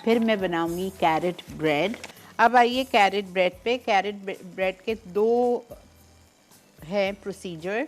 फिर मैं बनाऊंगी कैरेट ब्रेड। अब आइए कैरेट ब्रेड पे। कैरेट ब्रेड के दो है प्रोसीजर।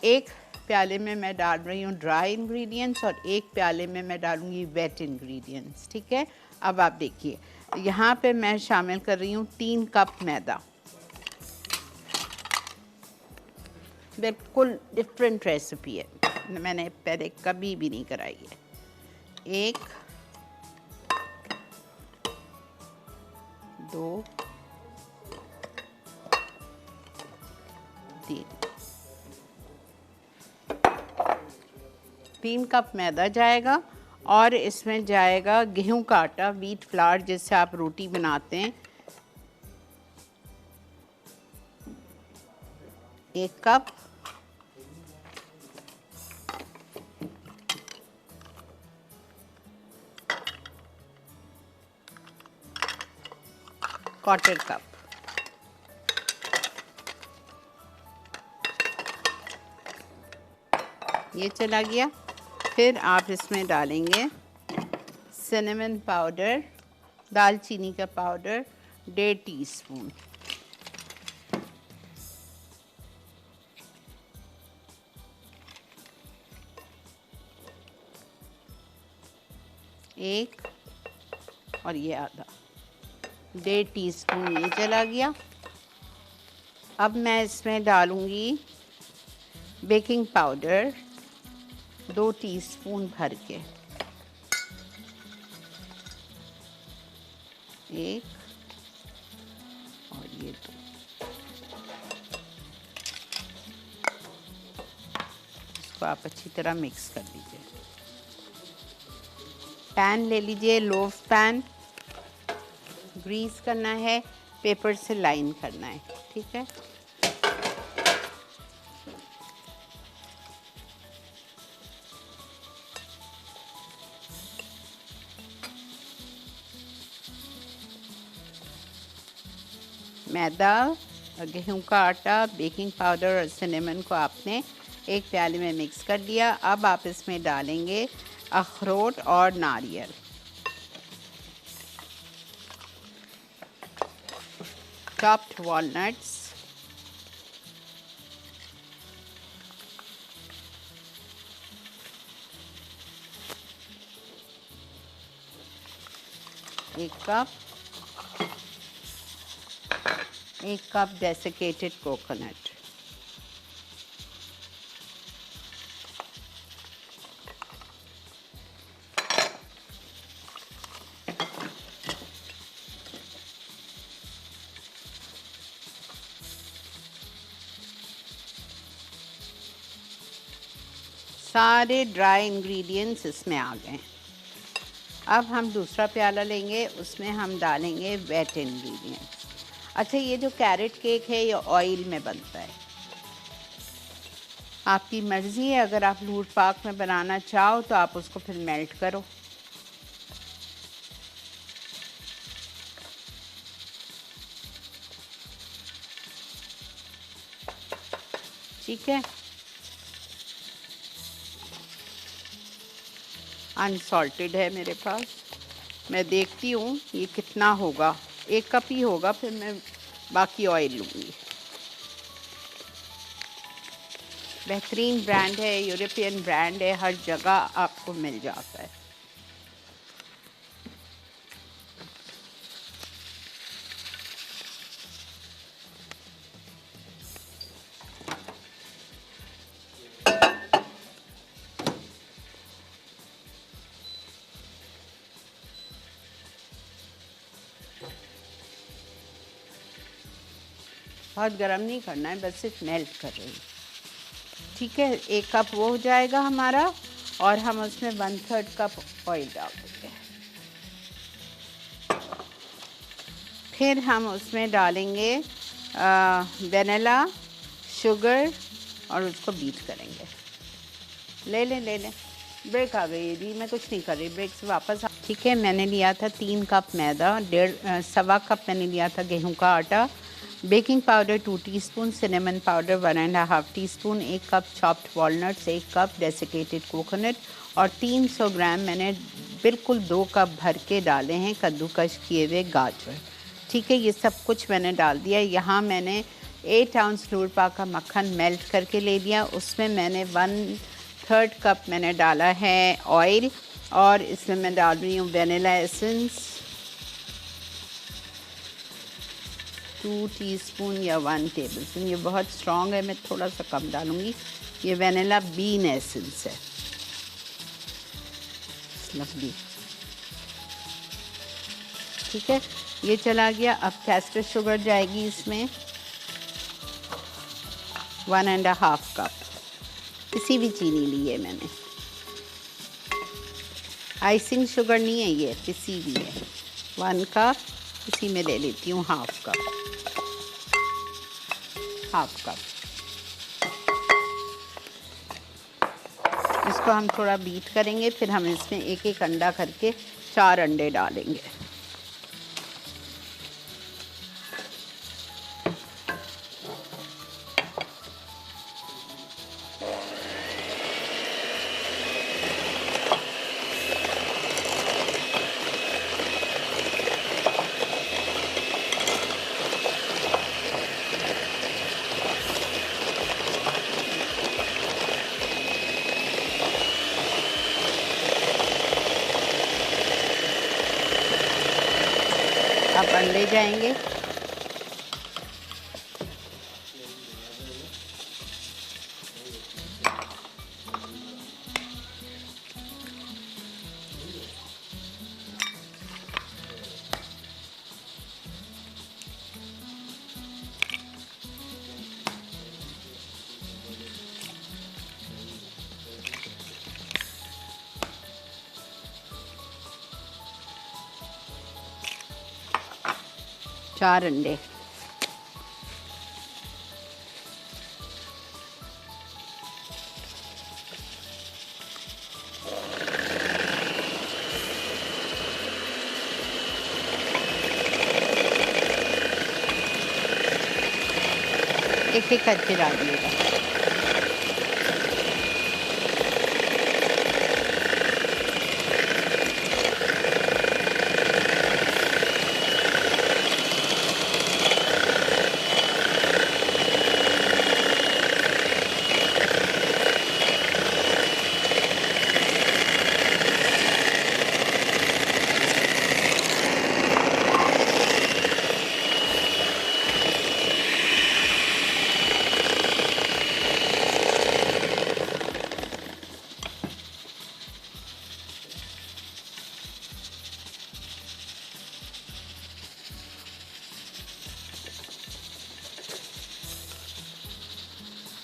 एक प्याले में मैं डाल रही हूँ ड्राई इंग्रेडिएंट्स और एक प्याले में मैं डालूँगी वेट इंग्रेडिएंट्स, ठीक है। अब आप देखिए, यहाँ पे मैं शामिल कर रही हूँ 3 कप मैदा। बिल्कुल डिफरेंट रेसिपी है, मैंने पहले कभी भी नहीं कराई है। 1 2 3 कप मैदा जाएगा और इसमें जाएगा गेहूं का आटा, व्हीट फ्लावर, जिससे आप रोटी बनाते हैं, 1 कप। Quarter cup. ये चला गया। फिर आप इसमें डालेंगे सिनेमन पाउडर, दालचीनी का पाउडर 1.5 टीस्पून, एक और ये आधा, 1.5 टीस्पून ये चला गया। अब मैं इसमें डालूंगी बेकिंग पाउडर 2 टीस्पून भर के, 1 और ये 2। इसको आप अच्छी तरह मिक्स कर लीजिए। पैन ले लीजिए, लोफ पैन, ग्रीस करना है, पेपर से लाइन करना है, ठीक है। मैदा, गेहूं का आटा, बेकिंग पाउडर और सिनेमन को आपने एक प्याले में मिक्स कर दिया। अब आप इसमें डालेंगे अखरोट और नारियल, चॉप्ड वॉलनट्स, एक कप डेसिकेटेड कोकोनट, सारे ड्राई इंग्रेडिएंट्स इसमें आ गए। अब हम दूसरा प्याला लेंगे, उसमें हम डालेंगे वेट इंग्रेडिएंट्स। अच्छा, ये जो कैरेट केक है ये ऑयल में बनता है, आपकी मर्ज़ी है। अगर आप लूट पाक में बनाना चाहो तो आप उसको फिर मेल्ट करो, ठीक है। अनसॉल्टेड है मेरे पास, मैं देखती हूँ ये कितना होगा। 1 कप ही होगा, फिर मैं बाकी ऑयल लूँगी। बेहतरीन ब्रांड है, यूरोपियन ब्रांड है, हर जगह आपको मिल जाता है। बहुत गर्म नहीं करना है, बस सिर्फ मेल्ट कर रही हूँ, ठीक है। 1 कप वो हो जाएगा हमारा और हम उसमें 1/3 कप ऑयल डाल देंगे। फिर हम उसमें डालेंगे वनीला, शुगर और उसको बीट करेंगे। ले लें। ब्रेक आ गई जी, मैं कुछ नहीं कर रही, ब्रेक से वापस आ। ठीक है, मैंने लिया था 3 कप मैदा, 1.5 कप मैंने लिया था गेहूं का आटा, baking powder 2 teaspoon, cinnamon powder 1.5 teaspoon, 1 cup chopped walnuts, 1 cup desiccated coconut और 300 ग्राम मैंने बिल्कुल 2 कप भर के डाले हैं कद्दूकश किए हुए गाजर। ठीक है, ये सब कुछ मैंने डाल दिया। यहाँ मैंने 8 आउंस नूरपा का मक्खन मेल्ट करके ले लिया। उसमें मैंने 1/3 कप मैंने डाला है ऑयल, और इसमें मैं डाल रही हूँ वेनिला एसेंस 2 टीस्पून या 1 टेबलस्पून। ये बहुत स्ट्रॉन्ग है, मैं थोड़ा सा कम डालूँगी। ये वेनिला बीन एसेंस है, लवली। ठीक है, ये चला गया। अब कैस्टर शुगर जाएगी इसमें 1.5 कप। किसी भी चीनी ली है मैंने, आइसिंग शुगर नहीं है, ये पिसी हुई है। 1 कप, इसी में ले लेती हूँ हाफ कप। इसको हम थोड़ा बीट करेंगे, फिर हम इसमें एक एक अंडा करके 4 अंडे डालेंगे। अब अंडे जाएंगे। चार अंडे। एक एक करके डाल दिएगा।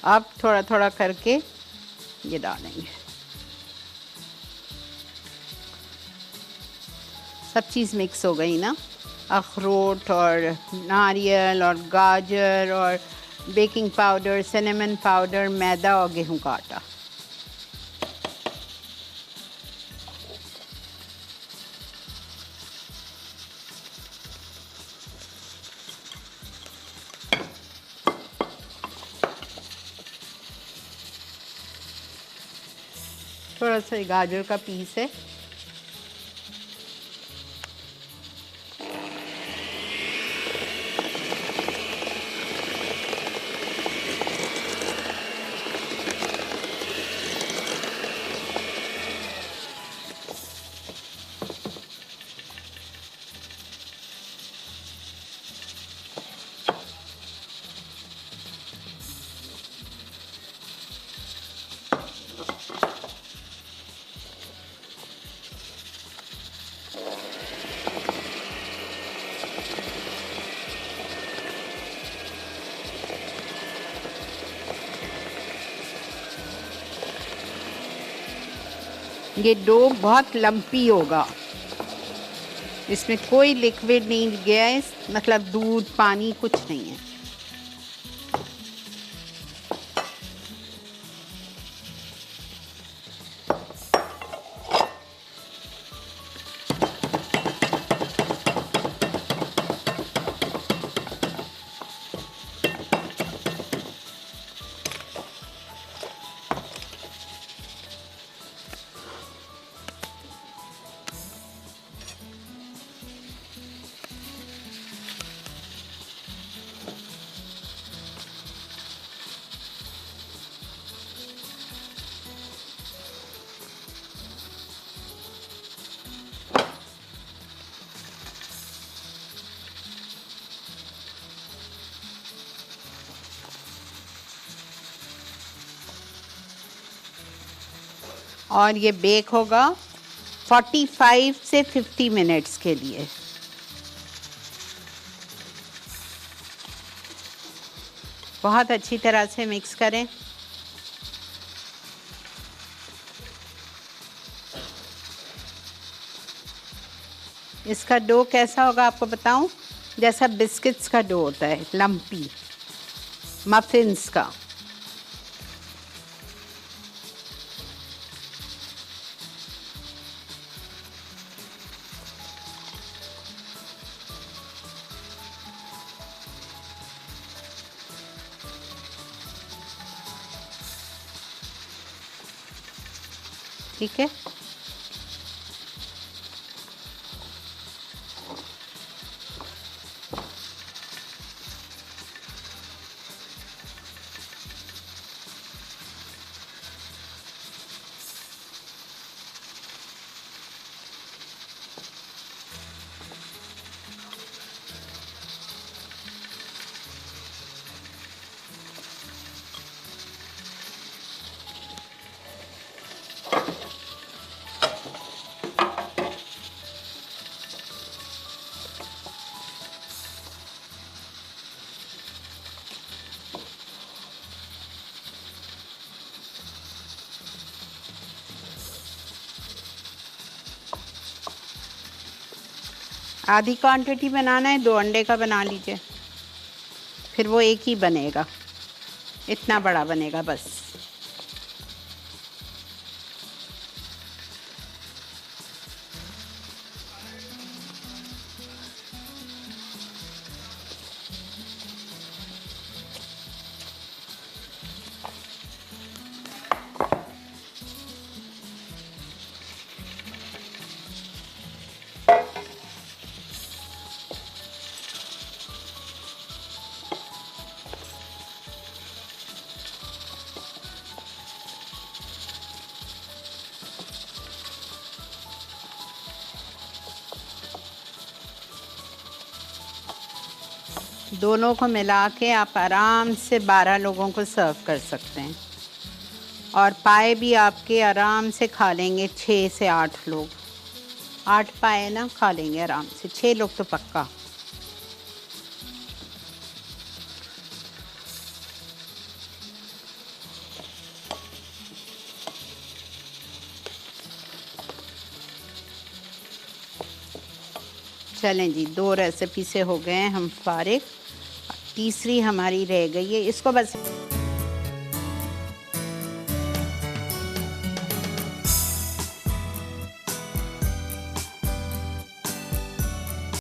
अब थोड़ा थोड़ा करके ये डालेंगे। सब चीज़ मिक्स हो गई ना, अखरोट और नारियल और गाजर और बेकिंग पाउडर, सिनेमन पाउडर, मैदा और गेहूं का आटा। थोड़ा सा गाजर का पीस है। ये डो बहुत लम्पी होगा, इसमें कोई लिक्विड नहीं गया है, मतलब दूध पानी कुछ नहीं है। और ये बेक होगा 45 से 50 मिनट्स के लिए। बहुत अच्छी तरह से मिक्स करें। इसका डो कैसा होगा आपको बताऊं? जैसा बिस्किट्स का डो होता है, लम्पी, मफिन्स का। ठीक है, आधी क्वांटिटी बनाना है, 2 अंडे का बना लीजिए, फिर वो एक ही बनेगा, इतना बड़ा बनेगा बस। दोनों को मिला के आप आराम से 12 लोगों को सर्व कर सकते हैं। और पाए भी आपके आराम से खा लेंगे 6 से 8 लोग। 8 पाए ना खा लेंगे आराम से, 6 लोग तो पक्का। चलें जी, 2 रेसिपी से हो गए हैं हम फारिग, तीसरी हमारी रह गई है। इसको बस